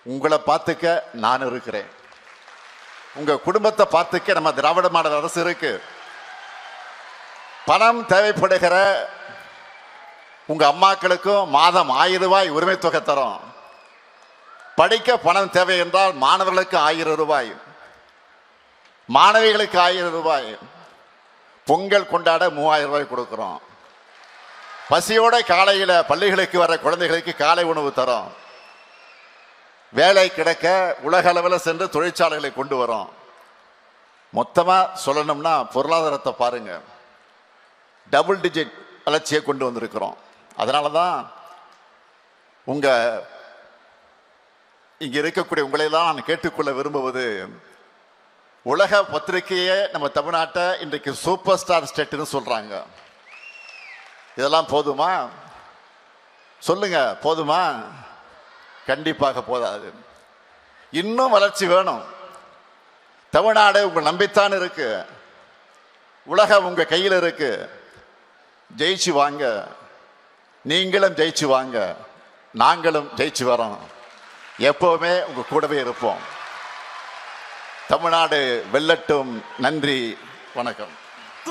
உங்களை பார்த்துக்க நான் இருக்கிறேன். உங்க குடும்பத்தை பார்த்துக்க நம்ம திராவிட மாடல் அரசு இருக்கு. பணம் தேவைப்படுகிற உங்க அம்மாக்களுக்கும் மாதம் 1000 ரூபாய் உரிமை தொகை தரோம். படிக்க பணம் தேவை என்றால் மாணவர்களுக்கு 1000 ரூபாய், மாணவிகளுக்கு 1000 ரூபாய், பொங்கல் கொண்டாட 3000 ரூபாய் கொடுக்கிறோம். பசியோட காலையில பள்ளிகளுக்கு வர குழந்தைகளுக்கு காலை உணவு தரோம். வேலை கிடைக்க உலக அளவில் சென்று தொழிற்சாலைகளை கொண்டு வரோம். மொத்தமா சொல்லணும்னா பொருளாதாரத்தை பாருங்க, டபுள் டிஜிட் வளர்ச்சியை கொண்டு வந்திருக்கிறோம். அதனாலதான் உங்க இங்க இருக்கக்கூடிய உங்களை தான் நான் கேட்டுக்கொள்ள விரும்புவது, உலக பத்திரிகையே நம்ம தமிழ்நாட்டை இன்றைக்கு சூப்பர் ஸ்டார் ஸ்டேட்னு சொல்றாங்க. இதெல்லாம் போதுமா? சொல்லுங்க, போதுமா? கண்டிப்பாக போதாது. இன்னும் வளர்ச்சி வேணும். தமிழ்நாடு உங்க நம்பித்தான் இருக்கு. உலகம் உங்க கையில் இருக்கு. ஜெயிச்சு வாங்க. நீங்களும் ஜெயிச்சு வாங்க, நாங்களும் ஜெயிச்சு வரோம். எப்பவுமே உங்க கூடவே இருப்போம். தமிழ்நாடு வெல்லட்டும். நன்றி, வணக்கம்.